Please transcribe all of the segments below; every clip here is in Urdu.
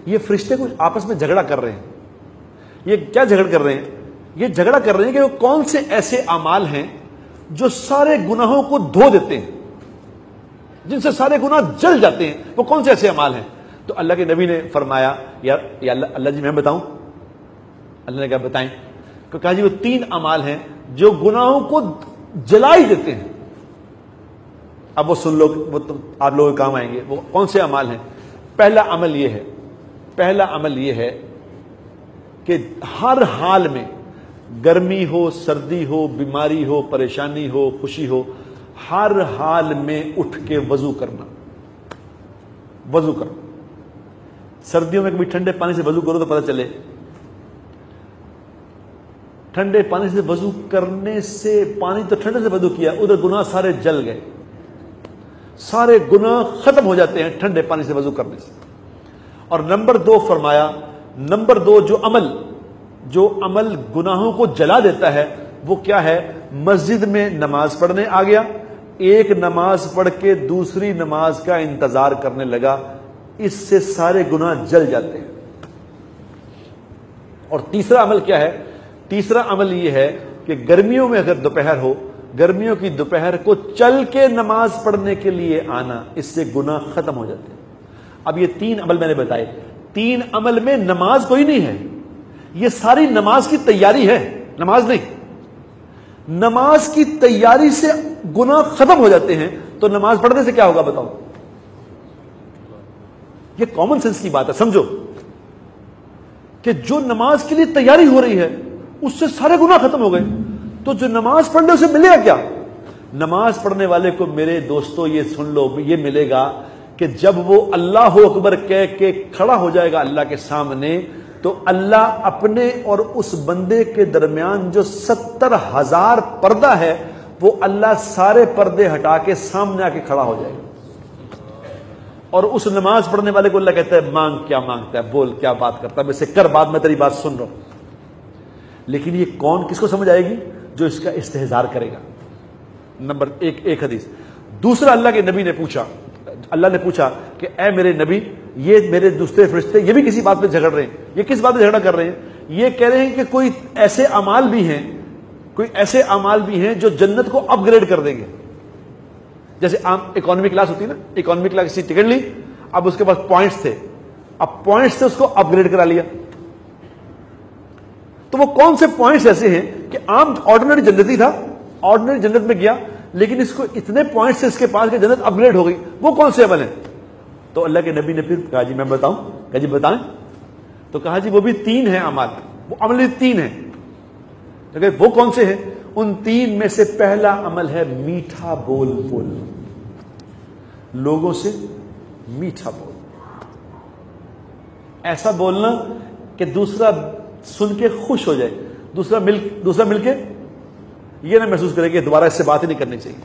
یہ فرشتے کچھ آپس میں جھگڑا کر رہے ہیں. یہ کیا جھگڑ کر رہے ہیں؟ یہ جھگڑا کر رہے ہیں کہ وہ کون سے ایسے اعمال ہیں جو سارے گناہوں کو دھو دیتے ہیں, جن سے سارے گناہ جل جاتے ہیں. وہ کون سے ایسے اعمال ہیں؟ تو اللہ کے نبی نے فرمایا یا اللہ جی میں بتاؤں. اللہ نے کہا بتائیں. تو کہا جی وہ 3 اعمال ہیں جو گناہوں کو جلا ہی دیتے ہیں. اب وہ سن لو, وہ تو آپ لوگوں کے کام آئیں گے. وہ کون سے اعمال ہیں؟ پہلا عمل یہ ہے کہ ہر حال میں, گرمی ہو, سردی ہو, بیماری ہو, پریشانی ہو, خوشی ہو, ہر حال میں اٹھ کے وضو کرنا. سردیوں میں کبھی ٹھنڈے پانی سے وضو کرو تو پتہ چلے, ٹھنڈے پانی سے وضو کرنے سے, پانی تو ٹھنڈے سے وضو کیا, ادھر گناہ سارے جل گئے, سارے گناہ ختم ہو جاتے ہیں ٹھنڈے پانی سے وضو کرنے سے. اور نمبر 2 فرمایا, نمبر 2 جو عمل گناہوں کو جلا دیتا ہے وہ کیا ہے؟ مسجد میں نماز پڑھنے آ گیا, ایک نماز پڑھ کے دوسری نماز کا انتظار کرنے لگا, اس سے سارے گناہ جل جاتے ہیں. اور تیسرا عمل کیا ہے؟ تیسرا عمل یہ ہے کہ گرمیوں میں اگر دوپہر ہو, گرمیوں کی دوپہر کو چل کے نماز پڑھنے کے لیے آنا, اس سے گناہ ختم ہو جاتے ہیں. اب یہ 3 عمل میں نے بتائے. 3 عمل میں نماز کوئی نہیں ہے, یہ ساری نماز کی تیاری ہے, نماز نہیں. نماز کی تیاری سے گناہ ختم ہو جاتے ہیں, تو نماز پڑھنے سے کیا ہوگا بتاؤ؟ یہ کامن سینس کی بات ہے, سمجھو کہ جو نماز کے لیے تیاری ہو رہی ہے اس سے سارے گناہ ختم ہو گئے. تو جو نماز پڑھ لے اسے ملے گا کیا؟ نماز پڑھنے والے کو میرے دوستو یہ سن لو, یہ ملے گا کہ جب وہ اللہ اکبر کہہ کے کھڑا ہو جائے گا اللہ کے سامنے, تو اللہ اپنے اور اس بندے کے درمیان جو 70,000 پردہ ہے, وہ اللہ سارے پردے ہٹا کے سامنے آ کے کھڑا ہو جائے گا. اور اس نماز پڑھنے والے کو اللہ کہتا ہے مانگ, کیا مانگتا ہے, بول کیا بات کرتا ہے, میں سے کر بات, میں تیری بات سن رہا ہوں. لیکن یہ کون, کس کو سمجھ آئے گی؟ جو اس کا استحضار کرے گا. نمبر 1 ایک حدیث. دوسرا, اللہ کے نبی نے پوچھا, اللہ نے پوچھا کہ اے میرے نبی, یہ میرے دوسرے فرشتے یہ بھی کسی بات پہ جھگڑ رہے ہیں. یہ کس بات پہ جھگڑا کر رہے ہیں؟ یہ کہہ رہے ہیں کہ کوئی ایسے اعمال بھی ہیں جو جنت کو اپ گریڈ کر دیں گے. جیسے عام اکانومی کلاس ہوتی ہے نا, اکانومی کلاس کی ٹکٹ لی, اب اس کے پاس پوائنٹس تھے, اب پوائنٹس سے اس کو اپ گریڈ کرا لیا. تو وہ کون سے پوائنٹس ایسے ہیں کہ عام آرڈنری جنتی تھا, آرڈنری جنت میں گیا, لیکن اس کو اتنے پوائنٹ سے اس کے پاس کہ جنت اپ گریڈ ہو گئی. وہ کون سے عمل ہیں؟ تو اللہ کے نبی نے پھر کہا جی میں بتاؤں. کہا جی بتائیں. تو کہا جی وہ بھی 3 ہیں اعمال, وہ عمل 3 ہیں. وہ کون سے ہیں؟ ان 3 میں سے پہلا عمل ہے میٹھا بول بولنا, لوگوں سے میٹھا بول, ایسا بولنا کہ دوسرا سن کے خوش ہو جائے, دوسرا مل کے یہ نہ محسوس کرے کہ دوبارہ اس سے بات ہی نہیں کرنی چاہیے.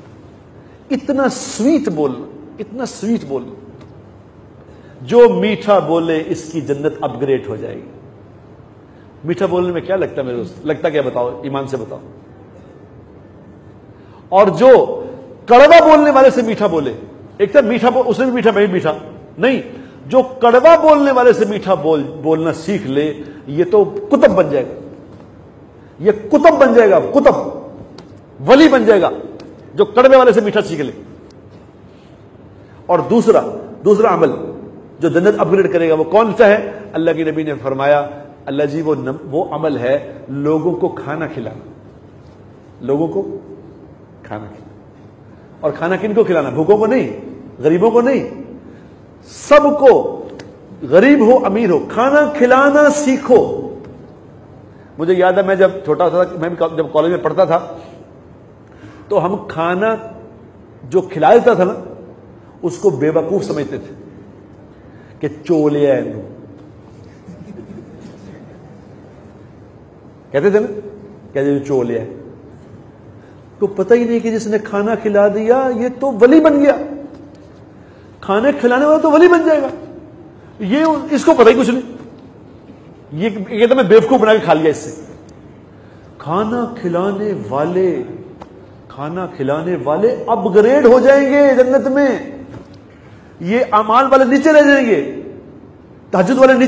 اتنا سویٹ بولنا, اتنا سویٹ بولنا. جو میٹھا بولے اس کی جنت اپ گریڈ ہو جائے گی. میٹھا بولنے میں کیا لگتا ہے میرے دوست؟ لگتا کیا بتاؤ, ایمان سے بتاؤ. اور جو کڑوا بولنے والے سے میٹھا بولے, ایک تھا میٹھا اس نے بھی میٹھا, میں بھی میٹھا نہیں, جو کڑوا بولنے والے سے میٹھا بولنا سیکھ لے, یہ تو کتب بن جائے گا. یہ کتب بن جائے گا, کتب ولی بن جائے گا جو کڑوے والے سے میٹھا سیکھ لے. اور دوسرا عمل جو جنت اپ گریڈ کرے گا وہ کون سا ہے؟ اللہ کے نبی نے فرمایا, اللہ جی وہ عمل ہے لوگوں کو کھانا کھلانا. لوگوں کو کھانا کھلانا. اور کھانا کن کو کھلانا؟ بھوکوں کو نہیں, غریبوں کو نہیں, سب کو, غریب ہو امیر ہو, کھانا کھلانا سیکھو. مجھے یاد ہے میں جب چھوٹا تھا, میں جب کالج میں پڑھتا تھا, تو ہم کھانا جو کھلا دیتا تھا نا اس کو بے وقوف سمجھتے تھے کہ چولیا ہے, کہتے تھے نا, کہتے چولیا ہے. تو پتہ ہی نہیں کہ جس نے کھانا کھلا دیا یہ تو ولی بن گیا, کھانے کھلانے والا تو ولی بن جائے گا. یہ اس کو پتہ ہی کچھ نہیں, یہ کہتا میں بیوقوف بنا کے کھا لیا اس سے. کھانا کھلانے والے اپ گریڈ ہو جائیں گے جنت میں. یہ اعمال والے نیچے رہ جائیں گے, تہجد والے نیچے.